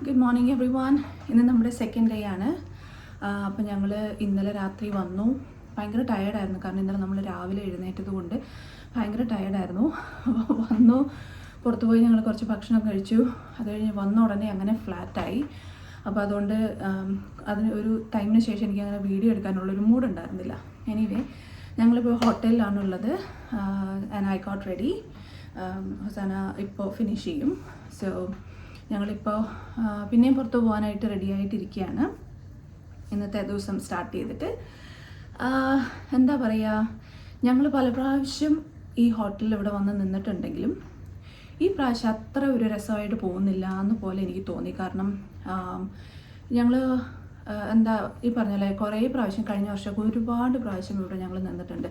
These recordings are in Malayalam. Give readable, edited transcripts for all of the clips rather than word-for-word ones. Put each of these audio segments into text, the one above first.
Good morning every one. ഇന്ന് നമ്മുടെ സെക്കൻഡ് ഡേ ആണ്. അപ്പോൾ ഞങ്ങൾ ഇന്നലെ രാത്രി വന്നു. ഭയങ്കര ടയേർഡായിരുന്നു, കാരണം ഇന്നലെ നമ്മൾ രാവിലെ എഴുന്നേറ്റത് കൊണ്ട് ഭയങ്കര ടയേർഡായിരുന്നു. അപ്പോൾ വന്നു, പുറത്ത് പോയി ഞങ്ങൾ കുറച്ച് ഭക്ഷണം കഴിച്ചു. അത് കഴിഞ്ഞ് വന്ന ഉടനെ അങ്ങനെ ഫ്ലാറ്റായി. അപ്പോൾ അതുകൊണ്ട് അതിന് ഒരു ടൈമിന് ശേഷം എനിക്ക് അങ്ങനെ വീഡിയോ എടുക്കാനുള്ളൊരു മൂഡ് ഉണ്ടായിരുന്നില്ല. എനിവേ ഞങ്ങളിപ്പോൾ ഹോട്ടലിലാണുള്ളത്. And I got ready. Hosanna ഇപ്പോൾ ഫിനിഷ് ചെയ്യും. സോ ഞങ്ങളിപ്പോൾ പിന്നെയും പുറത്ത് പോകാനായിട്ട് റെഡി ആയിട്ടിരിക്കുകയാണ്. ഇന്നത്തെ ദിവസം സ്റ്റാർട്ട് ചെയ്തിട്ട് എന്താ പറയുക, ഞങ്ങൾ പല പ്രാവശ്യം ഈ ഹോട്ടലിൽ ഇവിടെ വന്ന് നിന്നിട്ടുണ്ടെങ്കിലും ഈ പ്രാവശ്യം അത്ര ഒരു രസമായിട്ട് പോകുന്നില്ല എന്ന് പോലെ എനിക്ക് തോന്നി. കാരണം ഞങ്ങൾ എന്താ ഈ പറഞ്ഞല്ലേ, കുറേ പ്രാവശ്യം കഴിഞ്ഞ വർഷമൊക്കെ ഒരുപാട് പ്രാവശ്യം ഇവിടെ ഞങ്ങൾ നിന്നിട്ടുണ്ട്.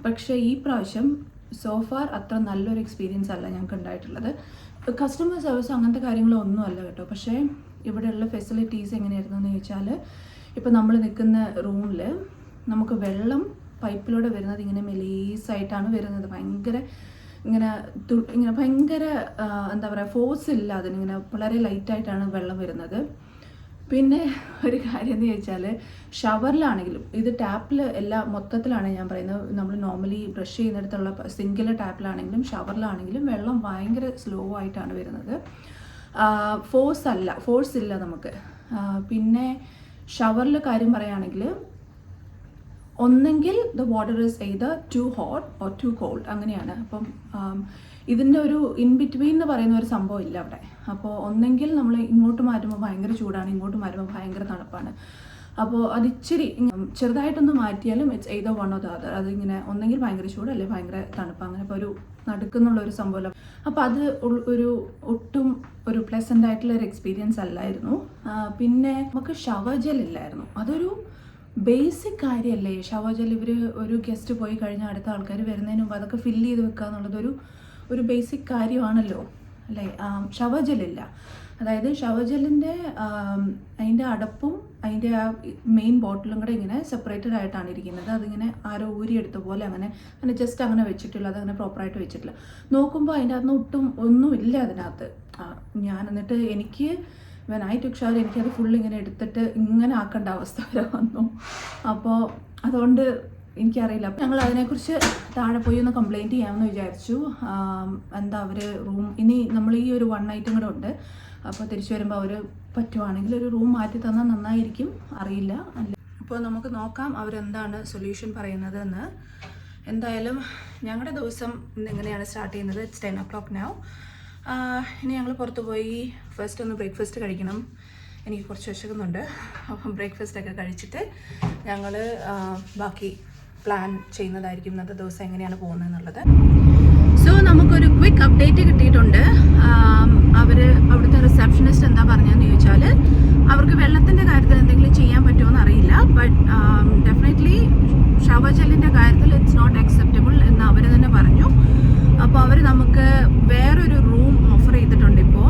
പക്ഷേ ഈ പ്രാവശ്യം സോഫാർ അത്ര നല്ലൊരു എക്സ്പീരിയൻസ് അല്ല ഞങ്ങൾക്ക് ഉണ്ടായിട്ടുള്ളത്. കസ്റ്റമർ സർവീസ് അങ്ങനത്തെ കാര്യങ്ങളൊന്നും അല്ല കേട്ടോ. പക്ഷേ ഇവിടെയുള്ള ഫെസിലിറ്റീസ് എങ്ങനെയായിരുന്നു എന്ന് ചോദിച്ചാൽ, ഇപ്പോൾ നമ്മൾ നിൽക്കുന്ന റൂമിൽ നമുക്ക് വെള്ളം പൈപ്പിലൂടെ വരുന്നത് ഇങ്ങനെ മെലീസായിട്ടാണ് വരുന്നത്. ഭയങ്കര ഇങ്ങനെ ഭയങ്കര എന്താ പറയുക, ഫോഴ്സ് ഇല്ല അതിനിങ്ങനെ, വളരെ ലൈറ്റായിട്ടാണ് വെള്ളം വരുന്നത്. പിന്നെ ഒരു കാര്യം എന്ന് ചോദിച്ചാൽ, ഷവറിലാണെങ്കിലും ഇത് ടാപ്പിൽ എല്ലാം മൊത്തത്തിലാണ് ഞാൻ പറയുന്നത്. നമ്മൾ നോർമലി ബ്രഷ് ചെയ്യുന്നിടത്തുള്ള സിങ്കിലെ ടാപ്പിലാണെങ്കിലും ഷവറിലാണെങ്കിലും വെള്ളം ഭയങ്കര സ്ലോ ആയിട്ടാണ് വരുന്നത്. ഫോഴ്സ് ഇല്ല നമുക്ക്. പിന്നെ ഷവറിൽ കാര്യം പറയുകയാണെങ്കിൽ, ഒന്നെങ്കിൽ the water is either too hot or too cold, അങ്ങനെയാണ്. അപ്പം ഇതിൻ്റെ ഒരു ഇൻ ബിറ്റ്വീൻ എന്ന് പറയുന്ന ഒരു സംഭവം ഇല്ല അവിടെ. അപ്പോൾ ഒന്നെങ്കിൽ നമ്മൾ ഇങ്ങോട്ട് മാറ്റുമ്പോൾ ഭയങ്കര ചൂടാണ്, ഇങ്ങോട്ട് മാറ്റുമ്പോൾ ഭയങ്കര തണുപ്പാണ്. അപ്പോൾ അത് ഇച്ചിരി ചെറുതായിട്ടൊന്ന് മാറ്റിയാലും it's either one or the other. അതിങ്ങനെ ഒന്നെങ്കിൽ ഭയങ്കര ചൂട് അല്ലെങ്കിൽ ഭയങ്കര തണുപ്പ്, അങ്ങനെ ഇപ്പോൾ ഒരു നടുക്കുന്നുള്ള ഒരു സംഭവമല്ല. അപ്പോൾ അത് ഒട്ടും ഒരു പ്ലസൻ്റ് ആയിട്ടുള്ളൊരു എക്സ്പീരിയൻസ് അല്ലായിരുന്നു. പിന്നെ നമുക്ക് ഷവർ ജെൽ ഇല്ലായിരുന്നു. അതൊരു ബേസിക് കാര്യമല്ലേ ഷവർ ജെൽ. ഇവർ ഒരു ഗസ്റ്റ് പോയി കഴിഞ്ഞാൽ അടുത്ത ആൾക്കാർ വരുന്നതിന് മുമ്പ് അതൊക്കെ ഫില്ല് ചെയ്ത് വെക്കുക എന്നുള്ളതൊരു ബേസിക് കാര്യമാണല്ലോ അല്ലേ. ഷവർ ജെല്ലില്ല. അതായത് ഷവർ ജെല്ലിൻ്റെ അതിൻ്റെ അടപ്പും അതിൻ്റെ ആ മെയിൻ ബോട്ടിലും കൂടെ ഇങ്ങനെ സെപ്പറേറ്റഡ് ആയിട്ടാണ് ഇരിക്കുന്നത്. അതിങ്ങനെ ആരോ ഊരിയെടുത്ത പോലെ അങ്ങനെ ജസ്റ്റ് അങ്ങനെ വെച്ചിട്ടില്ല, അതങ്ങനെ പ്രോപ്പറായിട്ട് വെച്ചിട്ടില്ല. നോക്കുമ്പോൾ അതിൻ്റെ അകത്ത് ഒന്നുമില്ല അതിനകത്ത്. ഞാൻ എന്നിട്ട് എനിക്ക് വെൻ ഐ ടുക്ക് ഷവർ എനിക്കത് ഫുൾ ഇങ്ങനെ എടുത്തിട്ട് ഇങ്ങനെ ആക്കേണ്ട അവസ്ഥ വരെ വന്നു. അപ്പോൾ അതുകൊണ്ട് എനിക്കറിയില്ല. ഞങ്ങൾ അതിനെക്കുറിച്ച് താഴെ പോയി ഒന്ന് കംപ്ലയിൻറ്റ് ചെയ്യാമെന്ന് വിചാരിച്ചു. എന്താ അവർ റൂം ഇനി നമ്മൾ ഈ ഒരു 1 നൈറ്റും കൂടെ ഉണ്ട്. അപ്പോൾ തിരിച്ചു വരുമ്പോൾ അവർ പറ്റുവാണെങ്കിൽ ഒരു റൂം മാറ്റി തന്നാൽ നന്നായിരിക്കും, അറിയില്ല. അപ്പോൾ നമുക്ക് നോക്കാം അവരെന്താണ് സൊല്യൂഷൻ പറയുന്നത് എന്ന്. എന്തായാലും ഞങ്ങളുടെ ദിവസം ഇന്ന് എങ്ങനെയാണ് സ്റ്റാർട്ട് ചെയ്യുന്നത്. It's 10 o'clock now. ഇനി ഞങ്ങൾ പുറത്ത് പോയി ഫസ്റ്റ് ഒന്ന് ബ്രേക്ക്ഫാസ്റ്റ് കഴിക്കണം. എനിക്ക് കുറച്ച് വിശക്കുന്നുണ്ട്. അപ്പം ബ്രേക്ക്ഫാസ്റ്റൊക്കെ കഴിച്ചിട്ട് ഞങ്ങൾ ബാക്കി പ്ലാൻ ചെയ്യുന്നതായിരിക്കും ഇന്നത്തെ ദിവസം എങ്ങനെയാണ് പോകുന്നത് എന്നുള്ളത്. സോ നമുക്കൊരു ക്വിക്ക് അപ്ഡേറ്റ് കിട്ടിയിട്ടുണ്ട്. അവിടുത്തെ റിസപ്ഷനിസ്റ്റ് എന്താ പറഞ്ഞതെന്ന് ചോദിച്ചാൽ, അവർക്ക് വെള്ളത്തിൻ്റെ കാര്യത്തിൽ എന്തെങ്കിലും ചെയ്യാൻ പറ്റുമോ എന്ന് അറിയില്ല. ബട്ട് ഡെഫിനറ്റ്ലി ഷവർ ജെല്ലിൻ്റെ കാര്യത്തിൽ ഇറ്റ്സ് നോട്ട് അക്സെപ്റ്റബിൾ എന്ന് അവർ തന്നെ പറഞ്ഞു. അപ്പോൾ അവർ നമുക്ക് വേറൊരു റൂം ഓഫർ ചെയ്തിട്ടുണ്ട് ഇപ്പോൾ.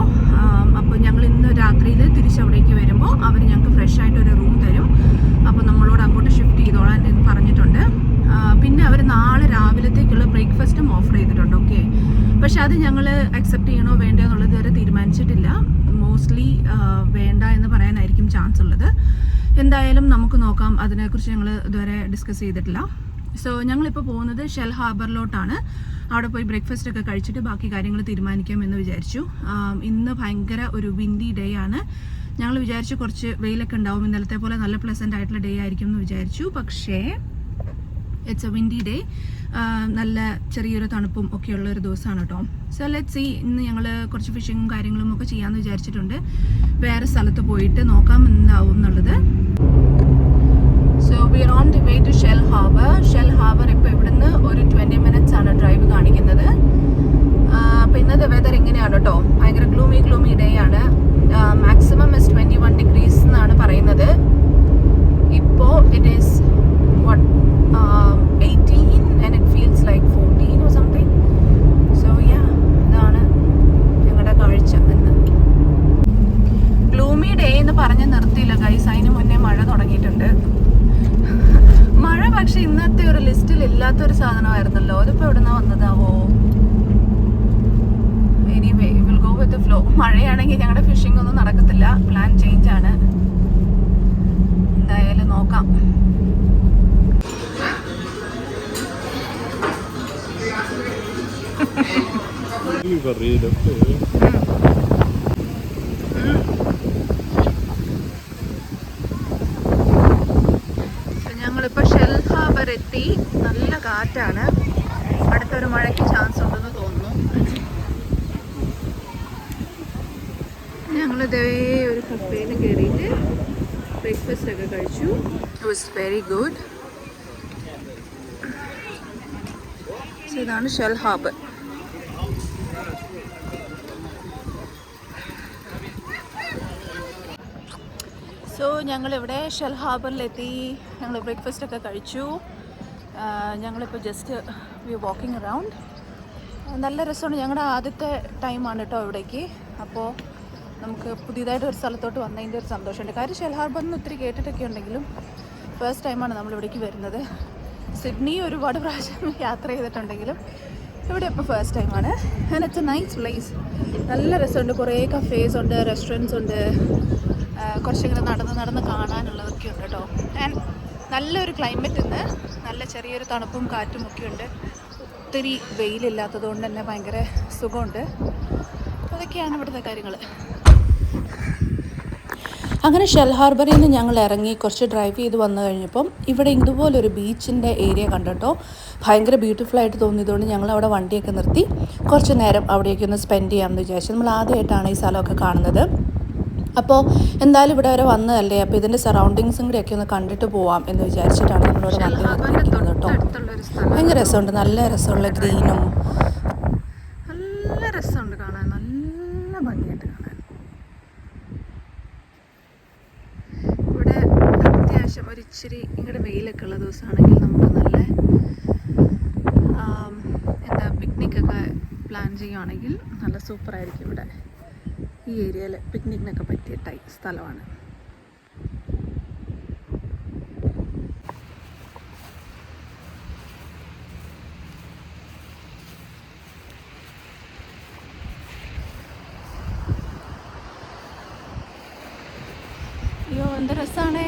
അപ്പോൾ ഞങ്ങൾ ഇന്ന് രാത്രിയിൽ തിരിച്ചവിടേക്ക് വരുമ്പോൾ അവർ ഞങ്ങൾക്ക് ഫ്രഷ് ആയിട്ടൊരു റൂം തരും. അപ്പോൾ നമ്മളോട് അങ്ങോട്ട് ഷിഫ്റ്റ് ചെയ്തോളാൻ എന്ന് പറഞ്ഞിട്ടുണ്ട്. പിന്നെ അവർ നാളെ രാവിലത്തേക്കുള്ള ബ്രേക്ക്ഫാസ്റ്റും ഓഫർ ചെയ്തിട്ടുണ്ട്. ഓക്കെ, പക്ഷെ അത് ഞങ്ങൾ അക്സെപ്റ്റ് ചെയ്യണോ വേണ്ടോ എന്നുള്ളത് ഇതുവരെ തീരുമാനിച്ചിട്ടില്ല. മോസ്റ്റ്ലി വേണ്ട എന്ന് പറയാനായിരിക്കും ചാൻസ് ഉള്ളത്. എന്തായാലും നമുക്ക് നോക്കാം. അതിനെക്കുറിച്ച് ഞങ്ങൾ ഇതുവരെ ഡിസ്കസ് ചെയ്തിട്ടില്ല. സോ ഞങ്ങളിപ്പോൾ പോകുന്നത് ഷെൽ ഹാർബറിലോട്ടാണ്. അവിടെ പോയി ബ്രേക്ക്ഫാസ്റ്റ് ഒക്കെ കഴിച്ചിട്ട് ബാക്കി കാര്യങ്ങൾ തീരുമാനിക്കാം എന്ന് വിചാരിച്ചു. ഇന്ന് ഭയങ്കര ഒരു വിൻഡി ഡേ ആണ്. ഞങ്ങൾ വിചാരിച്ചു കുറച്ച് വെയിലൊക്കെ ഉണ്ടാവും, ഇന്നലത്തെ പോലെ നല്ല പ്ലസൻ്റ് ആയിട്ടുള്ള ഡേ ആയിരിക്കും എന്ന് വിചാരിച്ചു. പക്ഷേ ഇറ്റ്സ് എ വിൻഡി ഡേ. നല്ല ചെറിയൊരു തണുപ്പും ഒക്കെയുള്ള ഒരു ദിവസമാണ് കേട്ടോ. So let's see. ഇന്ന് ഞങ്ങൾ കുറച്ച് ഫിഷിങ്ങും കാര്യങ്ങളും ഒക്കെ ചെയ്യാമെന്ന് വിചാരിച്ചിട്ടുണ്ട്. വേറെ സ്ഥലത്ത് പോയിട്ട് നോക്കാം എന്താവും എന്നുള്ളത്. So we are on the way to Shellharbour. Shellharbour ഇപ്പോൾ ഇവിടുന്ന് ഒരു 20 minutes ആണ് ഡ്രൈവ് കാണിക്കുന്നത്. അപ്പോൾ ഇന്നത്തെ വെതർ ഇങ്ങനെയാണ് കേട്ടോ. ഭയങ്കര ഗ്ലൂമി ഡേ ആണ്. മാക്സിമം ഇസ് 21 degrees എന്നാണ് പറയുന്നത്. ഇപ്പോൾ it is 18 and it feels like 14 or something. So yeah, ഇതാണ് ഞങ്ങളുടെ കാഴ്ച ഇന്ന്. ഗ്ലൂമി ഡേ എന്ന് പറഞ്ഞ് നിർത്തിയില്ല ഗൈസ്, അതിന് മുന്നേ മഴ തുടങ്ങിയിട്ടുണ്ട്. മഴ പക്ഷെ ഇന്നത്തെ ഒരു ലിസ്റ്റിൽ ഇല്ലാത്തൊരു സാധനമായിരുന്നല്ലോ. അതിപ്പോൾ എവിടെ നിന്നാണ് വന്നതാവോ? Anyway will go with flow. മഴയാണെങ്കിൽ ഞങ്ങളുടെ ഫിഷിംഗ് ഒന്നും നടക്കത്തില്ല, പ്ലാൻ ചേഞ്ച് ആണ്. എന്തായാലും നോക്കാം. ഞങ്ങളിപ്പോൾ ഷെൽ ഹാർബർ എത്തി. നല്ല കാറ്റാണ്. അടുത്തൊരു മഴയ്ക്ക് ചാൻസ് ഉണ്ടെന്ന് തോന്നുന്നു. ഞങ്ങളിതേ ഒരു കഫേയിൽ കയറിയിട്ട് ബ്രേക്ക്ഫാസ്റ്റ് ഒക്കെ കഴിച്ചു. It was very good. ഇതാണ് ഷെൽ ഹാർബർ. സോ ഞങ്ങളിവിടെ ഷെൽ ഹാർബറിലെത്തി. ഞങ്ങൾ ബ്രേക്ക്ഫാസ്റ്റ് ഒക്കെ കഴിച്ചു. ഞങ്ങളിപ്പോൾ ജസ്റ്റ് വി വാക്കിംഗ് അറൗണ്ട്. നല്ല രസമാണ്. ഞങ്ങളുടെ ആദ്യത്തെ ടൈമാണ് കേട്ടോ ഇവിടേക്ക്. അപ്പോൾ നമുക്ക് പുതിയതായിട്ട് ഒരു സ്ഥലത്തോട്ട് വന്നതിൻ്റെ ഒരു സന്തോഷമുണ്ട്. കാര്യം ഷെൽ ഹാർബറിന് ഒത്തിരി കേട്ടിട്ടൊക്കെ ഉണ്ടെങ്കിലും ഫസ്റ്റ് ടൈമാണ് നമ്മളിവിടേക്ക് വരുന്നത്. സിഡ്നി ഒരുപാട് പ്രാവശ്യം യാത്ര ചെയ്തിട്ടുണ്ടെങ്കിലും ഇവിടെ ഇപ്പോൾ ഫസ്റ്റ് ടൈമാണ്. And it's A nice place. നല്ല രസമുണ്ട്. കുറേ കഫേസ് ഉണ്ട്, റെസ്റ്റോറൻറ്റ്സ് ഉണ്ട്, കുറച്ചിങ്ങനെ നടന്ന് കാണാനുള്ളതൊക്കെ ഉണ്ട് കേട്ടോ. ആൻഡ് നല്ലൊരു ക്ലൈമറ്റ് ഇന്ന്. നല്ല ചെറിയൊരു തണുപ്പും കാറ്റും ഒക്കെ ഉണ്ട്. ഒത്തിരി വെയിലില്ലാത്തത് കൊണ്ട് തന്നെ ഭയങ്കര സുഖമുണ്ട്. അതൊക്കെയാണ് ഇവിടുത്തെ കാര്യങ്ങൾ. അങ്ങനെ ഷെൽ ഹാർബറിൽ നിന്ന് ഞങ്ങൾ ഇറങ്ങി കുറച്ച് ഡ്രൈവ് ചെയ്ത് വന്നു കഴിഞ്ഞപ്പം ഇവിടെ ഇതുപോലൊരു ബീച്ചിൻ്റെ ഏരിയ കണ്ടിട്ടോ. ഭയങ്കര ബ്യൂട്ടിഫുള്ളായിട്ട് തോന്നിയതുകൊണ്ട് ഞങ്ങൾ അവിടെ വണ്ടിയൊക്കെ നിർത്തി കുറച്ച് നേരം അവിടേക്ക് ഒന്ന് സ്പെൻഡ് ചെയ്യാമെന്ന് വിചാരിച്ചു. നമ്മൾ ആദ്യമായിട്ടാണ് ഈ സ്ഥലമൊക്കെ കാണുന്നത്. അപ്പോൾ എന്തായാലും ഇവിടെ വരെ വന്നതല്ലേ, അപ്പോൾ ഇതിൻ്റെ സറൗണ്ടിങ്സും കൂടെയൊക്കെ ഒന്ന് കണ്ടിട്ട് പോവാം എന്ന് വിചാരിച്ചിട്ടാണ് നമ്മളിവിടെ വണ്ടി നിർത്തിയിരിക്കുന്നത് കേട്ടോ. ഭയങ്കര രസമുണ്ട്. നല്ല രസമുള്ള ഗ്രീനും നല്ല രസമുണ്ട് കാണാൻ. നല്ല ഭംഗിയായിട്ട് കാണാൻ. ഇവിടെ അത്യാവശ്യം ഒരിച്ചിരി ഇങ്ങോട്ട് വെയിലൊക്കെ ഉള്ള ദിവസമാണെങ്കിൽ നമുക്ക് നല്ല എന്താ പിക്നിക്കൊക്കെ പ്ലാൻ ചെയ്യുകയാണെങ്കിൽ നല്ല സൂപ്പറായിരിക്കും. ഇവിടെ ഈ ഏരിയയിൽ പിക്നിക്കിനൊക്കെ പറ്റിയ സ്ഥലമാണ്. അയ്യോ എന്ത് രസമാണേ.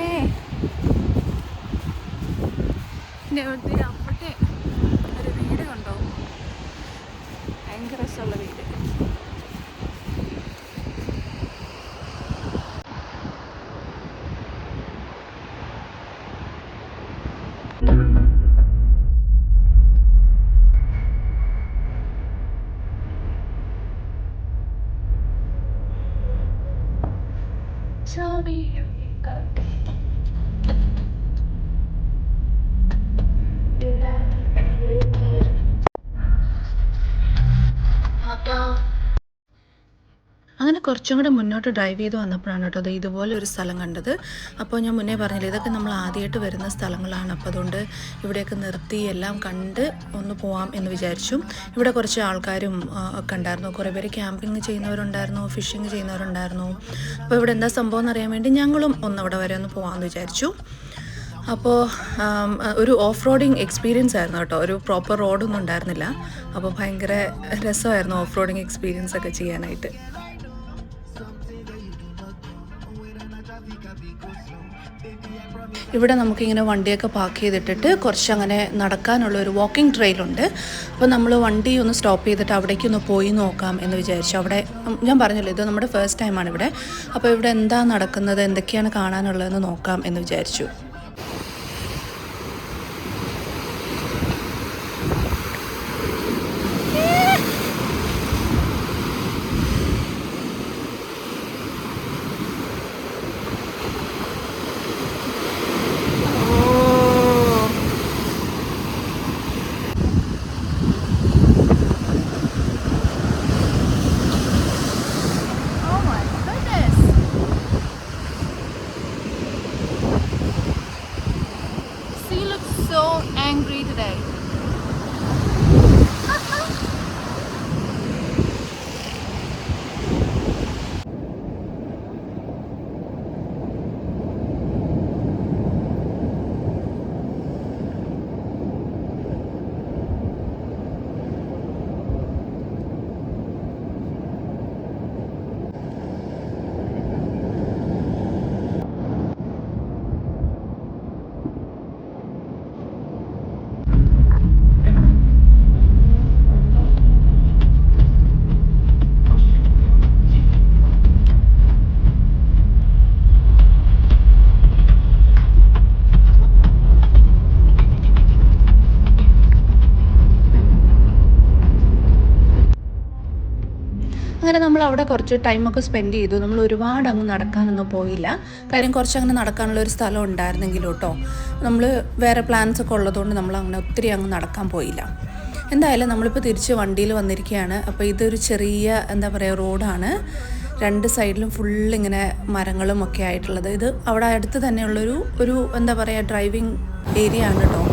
അവിടെ ഒരു വീട് കണ്ടോ? ഭയങ്കര രസമുള്ള വീട്. അങ്ങനെ കുറച്ചും കൂടെ മുന്നോട്ട് ഡ്രൈവ് ചെയ്ത് വന്നപ്പോഴാണ് കേട്ടോ ഇതുപോലെ ഒരു സ്ഥലം കണ്ടത്. അപ്പോൾ ഞാൻ മുന്നേ പറഞ്ഞില്ല, ഇതൊക്കെ നമ്മൾ ആദ്യമായിട്ട് വരുന്ന സ്ഥലങ്ങളാണ്. അപ്പോൾ അതുകൊണ്ട് ഇവിടെയൊക്കെ നിർത്തി എല്ലാം കണ്ട് ഒന്ന് പോവാം എന്ന് വിചാരിച്ചു. ഇവിടെ കുറച്ച് ആൾക്കാരും ഒക്കെ ഉണ്ടായിരുന്നു. കുറേ പേര് ക്യാമ്പിങ് ചെയ്യുന്നവരുണ്ടായിരുന്നു, ഫിഷിങ് ചെയ്യുന്നവരുണ്ടായിരുന്നു. അപ്പോൾ ഇവിടെ എന്താ സംഭവം എന്നറിയാൻ വേണ്ടി ഞങ്ങളും അവിടെ വരെ ഒന്ന് പോകാമെന്ന് വിചാരിച്ചു. അപ്പോൾ ഒരു ഓഫ് റോഡിങ് എക്സ്പീരിയൻസ് ആയിരുന്നു കേട്ടോ. ഒരു പ്രോപ്പർ റോഡൊന്നും ഉണ്ടായിരുന്നില്ല. അപ്പോൾ ഭയങ്കര രസമായിരുന്നു ഓഫ് റോഡിങ് എക്സ്പീരിയൻസ് ഒക്കെ ചെയ്യാനായിട്ട്. ഇവിടെ നമുക്കിങ്ങനെ വണ്ടിയൊക്കെ പാർക്ക് ചെയ്തിട്ടിട്ട് കുറച്ച് അങ്ങനെ നടക്കാനുള്ള ഒരു വാക്കിംഗ് ട്രെയിലുണ്ട്. അപ്പോൾ നമ്മൾ വണ്ടി ഒന്ന് സ്റ്റോപ്പ് ചെയ്തിട്ട് അവിടേക്കൊന്ന് പോയി നോക്കാം എന്ന് വിചാരിച്ചു. അവിടെ ഞാൻ പറഞ്ഞല്ലോ, ഇത് നമ്മുടെ ഫസ്റ്റ് ടൈമാണ് ഇവിടെ. അപ്പോൾ ഇവിടെ എന്താ നടക്കുന്നത്, എന്തൊക്കെയാണ് കാണാനുള്ളതെന്ന് നോക്കാം എന്ന് വിചാരിച്ചു. Angry today. നമ്മൾ അവിടെ കുറച്ച് ടൈമൊക്കെ സ്പെൻഡ് ചെയ്തു. നമ്മൾ ഒരുപാട് അങ്ങ് നടക്കാനൊന്നും പോയില്ല. കാര്യം കുറച്ചങ്ങനെ നടക്കാനുള്ള ഒരു സ്ഥലം ഉണ്ടായിരുന്നെങ്കിലും കേട്ടോ, നമ്മൾ വേറെ പ്ലാൻസ് ഒക്കെ ഉള്ളതുകൊണ്ട് നമ്മൾ അങ്ങനെ ഒത്തിരി അങ്ങ് നടക്കാൻ പോയില്ല. എന്തായാലും നമ്മളിപ്പോൾ തിരിച്ച് വണ്ടിയിൽ വന്നിരിക്കുകയാണ്. അപ്പോൾ ഇതൊരു ചെറിയ എന്താ പറയുക റോഡാണ്. രണ്ട് സൈഡിലും ഫുള്ളിങ്ങനെ മരങ്ങളും ഒക്കെ ആയിട്ടുള്ളത്. ഇത് അവിടെ അടുത്ത് തന്നെയുള്ളൊരു എന്താ പറയുക ഡ്രൈവിംഗ് ഏരിയ ആണ് കേട്ടോ.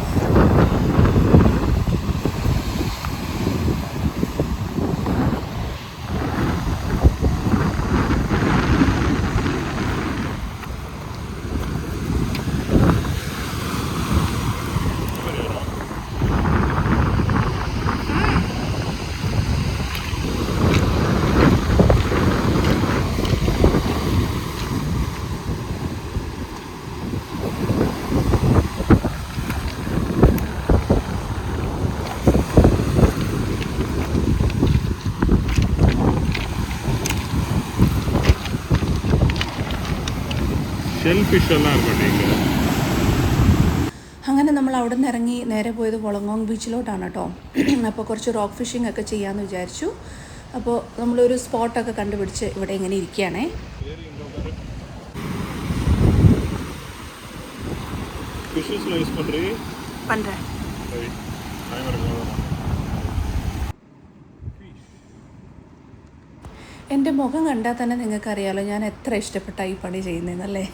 അങ്ങനെ നമ്മൾ അവിടെ നിന്ന് ഇറങ്ങി നേരെ പോയത് വോളോങ്കോങ് ബീച്ചിലോട്ടാണ് കേട്ടോ. അപ്പോൾ കുറച്ച് റോക്ക് ഫിഷിംഗ് ഒക്കെ ചെയ്യാമെന്ന് വിചാരിച്ചു. അപ്പോൾ നമ്മളൊരു സ്പോട്ടൊക്കെ കണ്ടുപിടിച്ച് ഇവിടെ ഇങ്ങനെ ഇരിക്കുകയാണേ. എൻ്റെ മുഖം കണ്ടാൽ തന്നെ നിങ്ങൾക്കറിയാമല്ലോ ഞാൻ എത്ര ഇഷ്ടപ്പെട്ട ഈ പണി ചെയ്യുന്നതെന്നല്ലേ.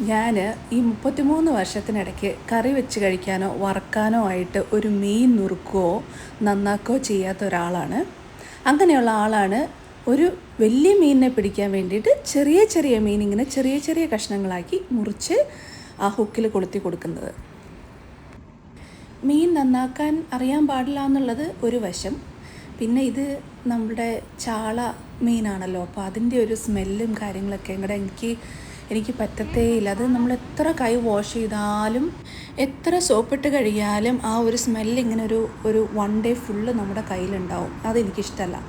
ഞാൻ ഈ 33 വർഷത്തിനിടയ്ക്ക് കറി വെച്ച് കഴിക്കാനോ വറക്കാനോ ആയിട്ട് ഒരു മീൻ നുറുക്കുകയോ നന്നാക്കുകയോ ചെയ്യാത്ത ഒരാളാണ്. അങ്ങനെയുള്ള ആളാണ് ഒരു വലിയ മീനിനെ പിടിക്കാൻ വേണ്ടിയിട്ട് ചെറിയ ചെറിയ മീൻ ഇങ്ങനെ ചെറിയ ചെറിയ കഷ്ണങ്ങളാക്കി മുറിച്ച് ആ ഹുക്കിൽ കൊളുത്തി കൊടുക്കുന്നത്. മീൻ നന്നാക്കാൻ അറിയാൻ പാടില്ല എന്നുള്ളത് ഒരു വശം. പിന്നെ ഇത് നമ്മുടെ ചാള മീനാണല്ലോ, അപ്പോൾ അതിൻ്റെ ഒരു സ്മെല്ലും കാര്യങ്ങളൊക്കെ കൂടെ എനിക്ക് പറ്റത്തേയില്ല. അത് നമ്മൾ എത്ര കൈ വാഷ് ചെയ്താലും എത്ര സോപ്പിട്ട് കഴിയാലും ആ ഒരു സ്മെല്ല് ഇങ്ങനെ ഒരു 1 day ഫുള്ള് നമ്മുടെ കയ്യിലുണ്ടാവും. അതെനിക്കിഷ്ടമല്ല.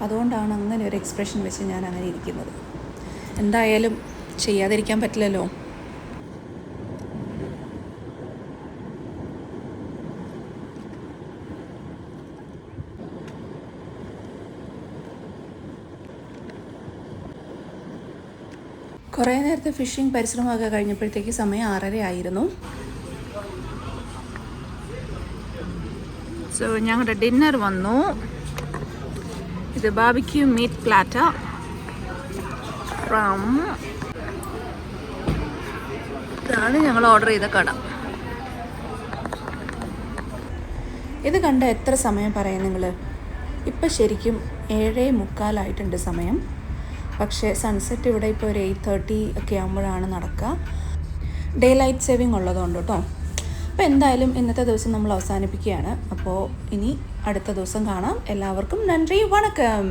അതുകൊണ്ടാണ് അങ്ങനെ ഒരു എക്സ്പ്രഷൻ വെച്ച് ഞാൻ അങ്ങനെ ഇരിക്കുന്നത്. എന്തായാലും ചെയ്യാതിരിക്കാൻ പറ്റില്ലല്ലോ. കുറേ നേരത്തെ ഫിഷിംഗ് പരിശ്രമമൊക്കെ കഴിഞ്ഞപ്പോഴത്തേക്ക് സമയം 6:30 ആയിരുന്നു. സോ ഞങ്ങളുടെ ഡിന്നർ വന്നു. ഇത് ബാർബിക്യൂ മീറ്റ് പ്ലാറ്റർ ഫ്രം ഇതാണ് ഞങ്ങൾ ഓർഡർ ചെയ്ത കട. ഇത് കണ്ട എത്ര സമയം പറയും നിങ്ങൾ? ഇപ്പം ശരിക്കും 7:45 സമയം. പക്ഷേ സൺസെറ്റ് ഇവിടെ ഇപ്പോൾ ഒരു 8:30 ഒക്കെ ആകുമ്പോഴാണ് നടക്കുക. ഡേ ലൈറ്റ് സേവിങ് ഉള്ളതുകൊണ്ട് കേട്ടോ. അപ്പോൾ എന്തായാലും ഇന്നത്തെ ദിവസം നമ്മൾ അവസാനിപ്പിക്കുകയാണ്. അപ്പോൾ ഇനി അടുത്ത ദിവസം കാണാം. എല്ലാവർക്കും നന്ദി, വണക്കം.